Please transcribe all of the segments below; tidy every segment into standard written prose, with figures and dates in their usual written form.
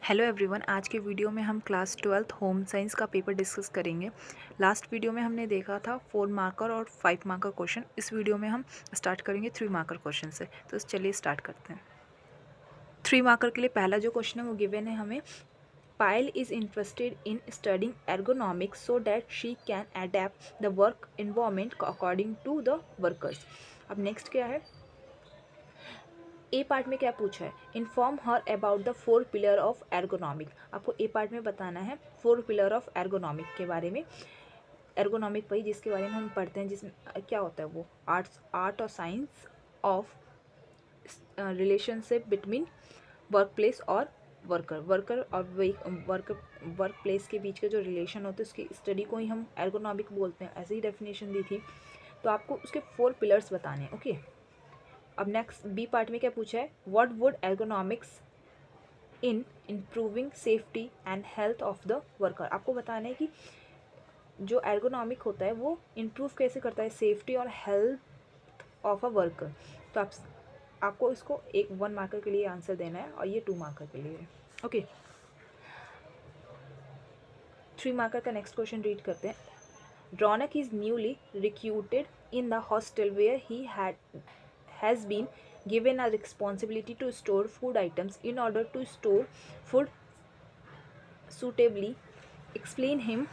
Hello everyone, आज के video में हम क्लास 12th होम साइंस का पेपर डिस्कस करेंगे। लास्ट वीडियो में हमने देखा था 4 मार्कर और 5 मार्कर क्वेश्चन। इस वीडियो में हम स्टार्ट करेंगे 3 मार्कर क्वेश्चन से। तो चलिए स्टार्ट करते हैं। 3 मार्कर के लिए पहला जो क्वेश्चन है वो गिवन है हमें। Payal is interested in studying ergonomics so that she can adapt the work environment according to the workers. अब नेक्स्ट क्या है, ए पार्ट में क्या पूछा है, inform her about the 4 pillar of ergonomic. आपको ए पार्ट में बताना है 4 पिलर ऑफ एर्गोनॉमिक के बारे में। एर्गोनॉमिक वही जिसके बारे में हम पढ़ते हैं, जिसमें क्या होता है वो आर्ट और science of relationship between work place और वर्कर और वर्क प्लेस के बीच के जो रिलेशन होते हैं उसकी स्टडी को ही हम एर्गोनॉमिक बोलते हैं। ऐसे ही डेफिनेशन दी थी। तो आपको उसके 4 पिलर्स बताने हैं। ओके, अब नेक्स्ट बी पार्ट में क्या पूछा है, what would ergonomics in improving safety and health of the worker. आपको बताना है कि जो एर्गोनॉमिक होता है वो इम्प्रूव कैसे करता है सेफ्टी और हेल्थ ऑफ अ वर्कर। तो आपको इसको 1 मार्कर के लिए आंसर देना है और ये 2 मार्कर के लिए है। ओके, 3 मार्कर का नेक्स्ट क्वेश्चन रीड करते हैं। Raunak is newly recruited in the hostel where he has been given a responsibility to store food items. In order to store food suitably, explain him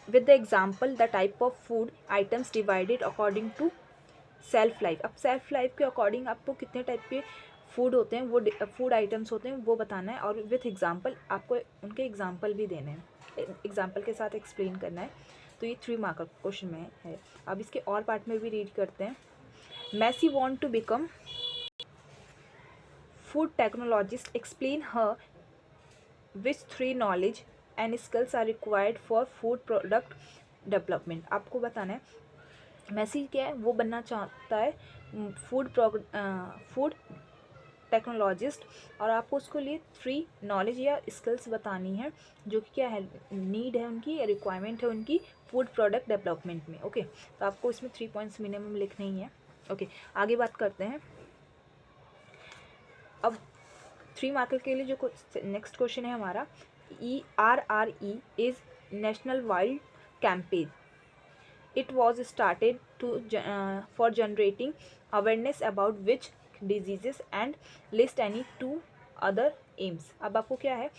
with the example the type of food items divided according to self life. अब self life के according आपको कितने type के food होते हैं, वो food items होते हैं वो बताना है, और विथ एग्जांपल आपको उनके एग्जांपल भी देने हैं, एग्जांपल के साथ एक्सप्लेन करना है। तो ये 3 मार्कर क्वेश्चन में है। अब इसके और पार्ट में भी रीड करते हैं। Maisie want to become food technologist, explain her which 3 knowledge and skills are required for food product development. आपको बताना है मैसी क्या है, वो बनना चाहता है फूड टेक्नोलॉजिस्ट, और आपको उसको लिए 3 नॉलेज या स्किल्स बतानी है जो कि क्या है, नीड है उनकी या रिक्वायरमेंट है उनकी फूड प्रोडक्ट डेवलपमेंट में। ओके, तो आपको इसमें 3 पॉइंट्स मिनिमम लिखने ही है। ओके, आगे बात करते हैं। अब 3 मार्कर के लिए जो नेक्स्ट क्वेश्चन है हमारा, ERRE is national wild campaign. It was started for generating awareness about which diseases and list any 2 other aims। अब आपको क्या है,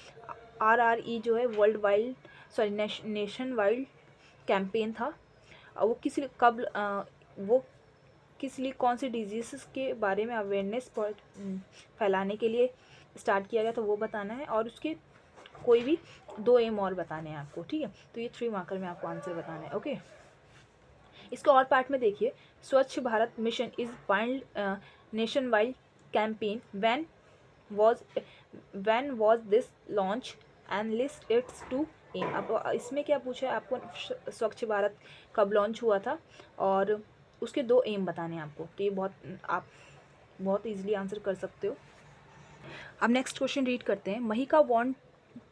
RRE जो है world wild nationwide campaign था। वो किस लिए कब वो किस लिए कौन सी डिजीज़ के बारे में अवेयरनेस फैलाने के लिए स्टार्ट किया गया था वो बताना है, और उसके कोई भी 2 एम और बताने हैं आपको। ठीक है, तो ये 3 मार्कर में आपको आंसर बताना है। ओके, इसके और पार्ट में देखिए, Swachh Bharat mission is wide nationwide campaign when was this launch and list its 2 aim. अब इसमें क्या पूछा है आपको, स्वच्छ भारत कब लॉन्च हुआ था और उसके 2 एम बताने हैं आपको। तो ये आप बहुत ईजिली आंसर कर सकते हो। अब नेक्स्ट क्वेश्चन रीड करते हैं। Mahika want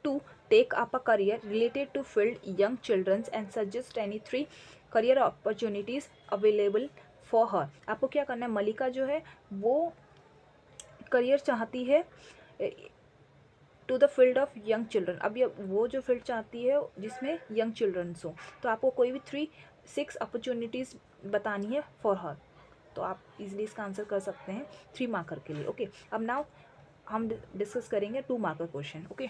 to take up a career related to field young children and suggest any 3 career opportunities available for her। आपको क्या करना है, मलिका जो है वो करियर चाहती है to the field of young children. अब ये वो जो फील्ड चाहती है जिसमें यंग चिल्ड्रंस हो, तो आपको कोई भी 6 अपॉर्चुनिटीज़ बतानी है फॉर हर। तो आप इजीली इसका आंसर कर सकते हैं 3 मार्कर के लिए। ओके, अब नाउ हम डिस्कस करेंगे 2 मार्कर क्वेश्चन। ओके,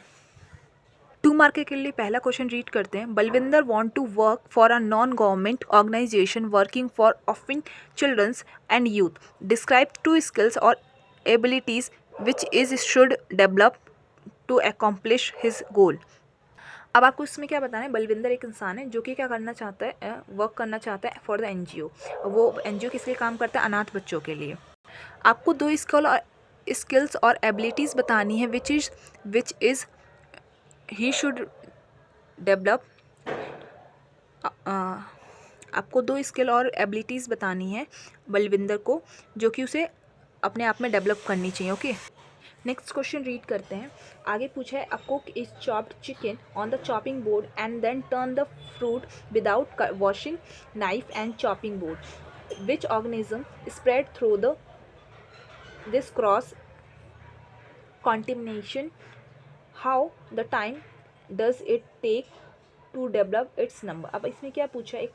2 मार्कर के लिए पहला क्वेश्चन रीड करते हैं। Balwinder want to work for a non government organization working for ऑफिंग children's and youth. Describe 2 skills और abilities which is should develop to accomplish his goal. अब आपको इसमें क्या बताना है, बलविंदर एक इंसान है जो कि क्या करना चाहता है, वर्क करना चाहता है फॉर द NGO। वो NGO किस लिए काम करता है, अनाथ बच्चों के लिए। आपको 2 स्किल्स और एबिलिटीज़ बतानी है which is he should develop. आपको 2 स्किल और एबिलिटीज़ बतानी है बलविंदर को जो कि उसे अपने आप में डेवलप करनी चाहिए। ओके, नेक्स्ट क्वेश्चन रीड करते हैं। आगे पूछा है, a cook is chopped chicken on the chopping board and then turn the fruit without washing knife and chopping board. Which organism spread through this cross contamination, how the time does it take to develop its number। अब इसमें क्या पूछा, एक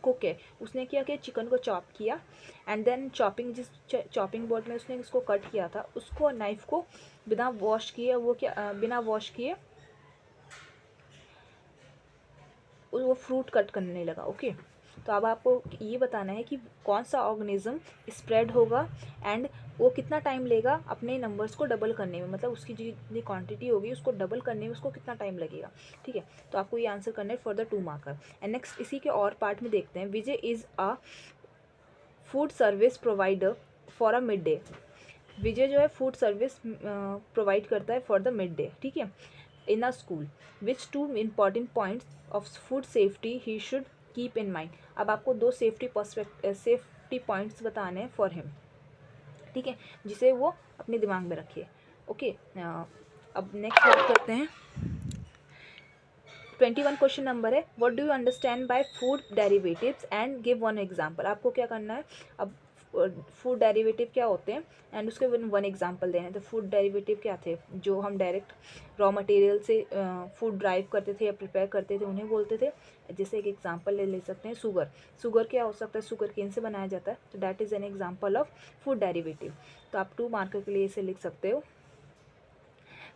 cook है, उसने क्या किया, chicken को चॉप किया एंड देन जिस चॉपिंग बोर्ड में उसने उसको कट किया था, उसको नाइफ को बिना वॉश किए, वो क्या बिना वॉश किए वो फ्रूट कट करने लगा। ओके, तो अब आपको ये बताना है कि कौन सा ऑर्गेनिज्म स्प्रेड होगा एंड वो कितना टाइम लेगा अपने नंबर्स को डबल करने में, मतलब उसकी जितनी क्वांटिटी होगी उसको डबल करने में उसको कितना टाइम लगेगा। ठीक है, तो आपको ये आंसर करना है for the 2 marker. And next इसी के और पार्ट में देखते हैं। Vijay is a food service provider for a mid day. Vijay जो है फूड सर्विस प्रोवाइड करता है फॉर द मिड डे। ठीक है, in a school, which 2 important points of food safety he should keep in mind. अब आपको 2 सेफ्टी पॉइंट्स बताने हैं फॉर हिम। ठीक है, जिसे वो अपने दिमाग में रखिए। ओके, अब नेक्स्ट बात करते हैं। 21 क्वेश्चन नंबर है, what do you understand by food derivatives and give one example. आपको क्या करना है, अब फूड डेरिवेटिव क्या होते हैं एंड उसके वन एग्जांपल देना है। तो फूड डेरिवेटिव क्या थे, जो हम डायरेक्ट रॉ मटेरियल से फूड ड्राइव करते थे या प्रिपेयर करते थे, उन्हें बोलते थे। जैसे एक एग्जांपल ले सकते हैं, शुगर क्या हो सकता है, शुगर केन से बनाया जाता है, तो that is an example of food derivative. तो आप 2 मार्कर के लिए इसे लिख सकते हो।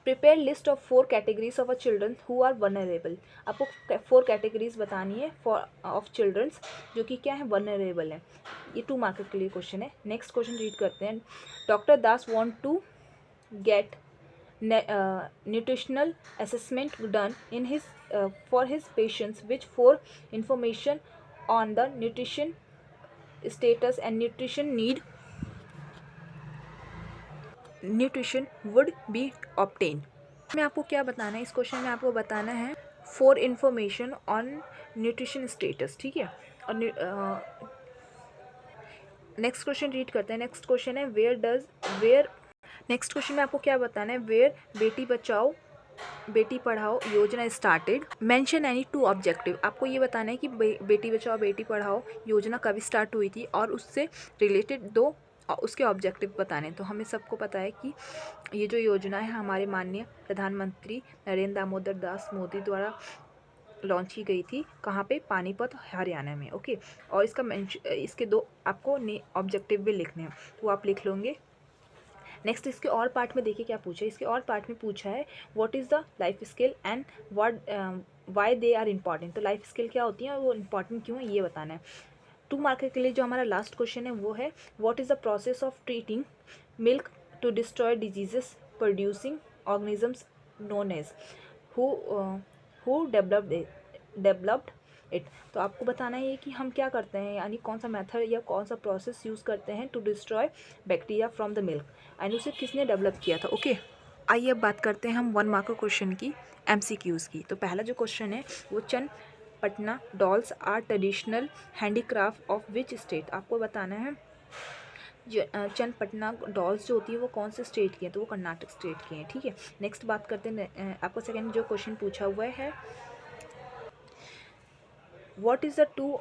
Prepare list of 4 categories of a children who are vulnerable. आपको 4 कैटेगरीज बतानी है फॉर ऑफ चिल्ड्रंस जो कि क्या है, वनरेबल है। ये 2 मार्कर के लिए क्वेश्चन है। नेक्स्ट क्वेश्चन रीड करते हैं। Doctor Das want to get nutritional assessment done in his for his patients, which 4 information on the nutrition status and nutrition would be obtained। में आपको क्या बताना है, इस क्वेश्चन में आपको बताना है 4 इन्फॉर्मेशन ऑन न्यूट्रिशन स्टेटस। ठीक है, और नेक्स्ट क्वेश्चन रीड करते हैं। नेक्स्ट क्वेश्चन है नेक्स्ट क्वेश्चन में आपको क्या बताना है, वेयर बेटी बचाओ बेटी पढ़ाओ योजना स्टार्टेड, मेंशन एनी 2 ऑब्जेक्टिव। आपको ये बताना है कि बेटी बचाओ बेटी पढ़ाओ योजना कब स्टार्ट हुई थी और उससे रिलेटेड 2 उसके ऑब्जेक्टिव बताने। तो हमें सबको पता है कि ये जो योजना है हमारे माननीय प्रधानमंत्री नरेंद्र दामोदर दास मोदी द्वारा लॉन्च की गई थी। कहाँ पे, पानीपत हरियाणा में। ओके, और इसके 2 आपको ऑब्जेक्टिव भी लिखने हैं, तो आप लिख लोगे। नेक्स्ट इसके और पार्ट में देखिए क्या पूछा है। इसके और पार्ट में पूछा है what is the life skill and why they are important. तो लाइफ स्किल क्या होती है और वो इम्पॉर्टेंट क्यों है, ये बताना है। 2 मार्कर के लिए जो हमारा लास्ट क्वेश्चन है वो है what is the process of treating milk to destroy diseases producing organisms known as who developed it. तो आपको बताना है कि हम क्या करते हैं, यानी कौन सा मेथड या कौन सा प्रोसेस यूज़ करते हैं to destroy bacteria from the milk, and उसे किसने डेवलप किया था। ओके, आइए अब बात करते हैं हम 1 मार्कर क्वेश्चन की MCQs की। तो पहला जो क्वेश्चन है वो Channapatna dolls are traditional handicraft of which state. आपको बताना है चन्नपटना डॉल्स जो होती है वो कौन से स्टेट की हैं, तो वो कर्नाटक स्टेट की हैं। ठीक है, नेक्स्ट बात करते हैं। आपको सेकेंड जो क्वेश्चन पूछा हुआ है, what is the 2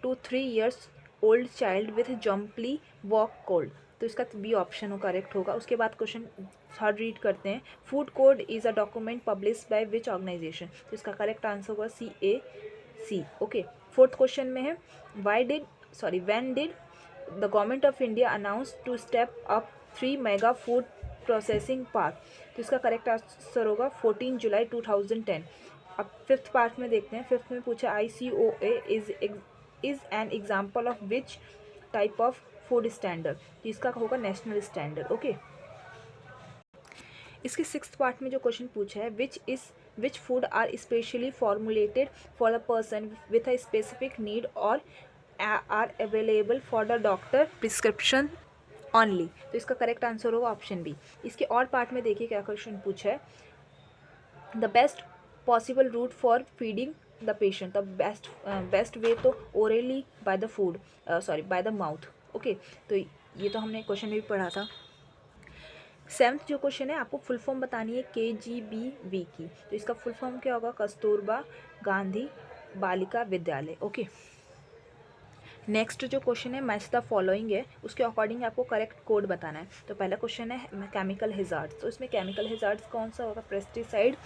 to 3 years old child with jumpily walk cold. तो इसका बी ऑप्शन करेक्ट होगा। उसके बाद क्वेश्चन थर्ड रीड करते हैं। Food code is a document publish by which organisation. तो इसका करेक्ट आंसर होगा CAC। ओके, फोर्थ क्वेश्चन में है when did the government of India announce to step up 3 mega food processing park. तो इसका correct answer होगा 14 जुलाई 2010। अब fifth part में देखते हैं। फिफ्थ में पूछा ICOA is an example of which type of food standard. तो इसका होगा नेशनल स्टैंडर्ड। ओके, इसके सिक्स्थ पार्ट में जो क्वेश्चन पूछा है which food are specially formulated for the person with a specific need और are available for the doctor prescription only. तो इसका करेक्ट आंसर होगा ऑप्शन बी। इसके और पार्ट में देखिए क्या क्वेश्चन पूछा है। The best possible route for feeding the patient. The best way तो orally by the food by the mouth. Okay, तो ये तो हमने क्वेश्चन में भी पढ़ा था। सेवन्थ जो क्वेश्चन है आपको फुल फॉर्म बतानी है KGBV की। तो इसका फुल फॉर्म क्या होगा, कस्तूरबा गांधी बालिका विद्यालय। ओके, नेक्स्ट जो क्वेश्चन है मैच द फॉलोइंग है, उसके अकॉर्डिंग आपको करेक्ट कोड बताना है। तो पहला क्वेश्चन है केमिकल हिजार्ड्स, तो इसमें केमिकल हिजार्ड्स कौन सा होगा, पेस्टिसाइड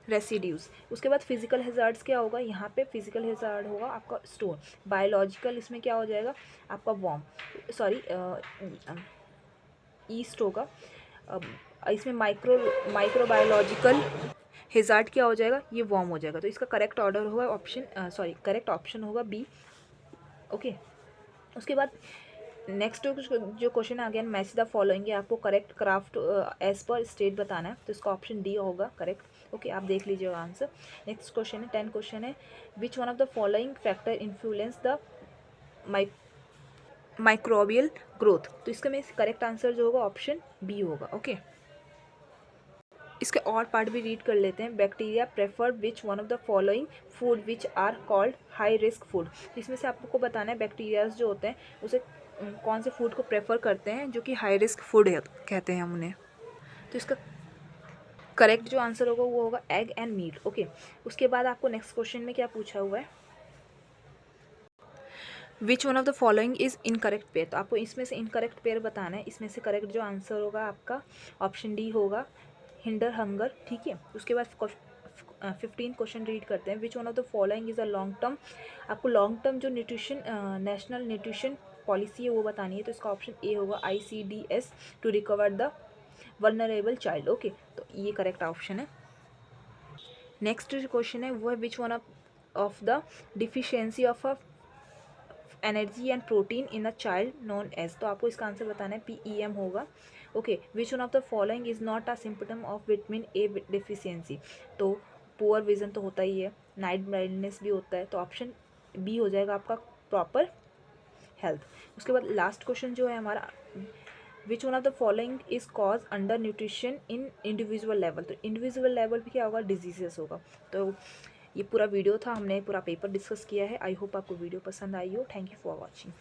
रेसिड्यूज। उसके बाद फिजिकल हिजार्ड्स क्या होगा, यहाँ पे फिजिकल हिजार्ड होगा आपका स्टोन। बायोलॉजिकल इसमें क्या हो जाएगा आपका वॉर्म, सॉरी ईस्ट होगा। इसमें माइक्रोबायोलॉजिकल हिजार्ड क्या हो जाएगा, ये वॉर्म हो जाएगा। तो इसका करेक्ट ऑर्डर होगा ऑप्शन करेक्ट ऑप्शन होगा बी। ओके, उसके बाद नेक्स्ट जो क्वेश्चन है अगेन मैच द फॉलोइंग है, आपको correct craft as per state बताना है, तो इसका ऑप्शन डी होगा करेक्ट। ओके, आप देख लीजिएगा आंसर। नेक्स्ट क्वेश्चन है 10 क्वेश्चन है, which one of the following factor influence the microbial growth. तो इसका में करेक्ट आंसर जो होगा ऑप्शन बी होगा। ओके, इसके और पार्ट भी रीड कर लेते हैं। Bacteria prefer which one of the following food which are called high risk food. इसमें से आपको बताना है बैक्टीरियाज जो होते हैं उसे कौन से फूड को प्रेफर करते हैं जो कि हाई रिस्क फूड है कहते हैं हम उन्हें। तो इसका करेक्ट जो आंसर होगा वो होगा एग एंड मीट। ओके, उसके बाद आपको नेक्स्ट क्वेश्चन में क्या पूछा हुआ है, which one of the following is incorrect pair. तो आपको इसमें से इनकरेक्ट पेयर बताना है। इसमें से करेक्ट जो आंसर होगा आपका ऑप्शन डी होगा, हिंडर हंगर। ठीक है, उसके बाद 15 क्वेश्चन रीड करते हैं। विच one of the following is a long term, आपको लॉन्ग टर्म जो न्यूट्रिशन नेशनल न्यूट्रिशन पॉलिसी है वो बतानी है। तो इसका ऑप्शन ए होगा ICDS to recover the vulnerable child. Okay, तो ये करेक्ट ऑप्शन है। नेक्स्ट जो क्वेश्चन है वो है which one of the deficiency of a energy and protein in a child known as. तो आपको इसका आंसर बताना है PEM होगा। Okay, which one of the following is not a symptom of vitamin A deficiency. तो poor vision तो होता ही है, नाइट ब्लाइंडनेस भी होता है, तो ऑप्शन बी हो जाएगा आपका प्रॉपर हेल्थ। उसके बाद लास्ट क्वेश्चन जो है हमारा, विच one of the following is cause under nutrition in individual level. तो इंडिविजुअल लेवल पे क्या होगा, डिजीजेस होगा। तो ये पूरा वीडियो था, हमने पूरा पेपर डिस्कस किया है। आई होप आपको वीडियो पसंद आई हो। Thank you for watching.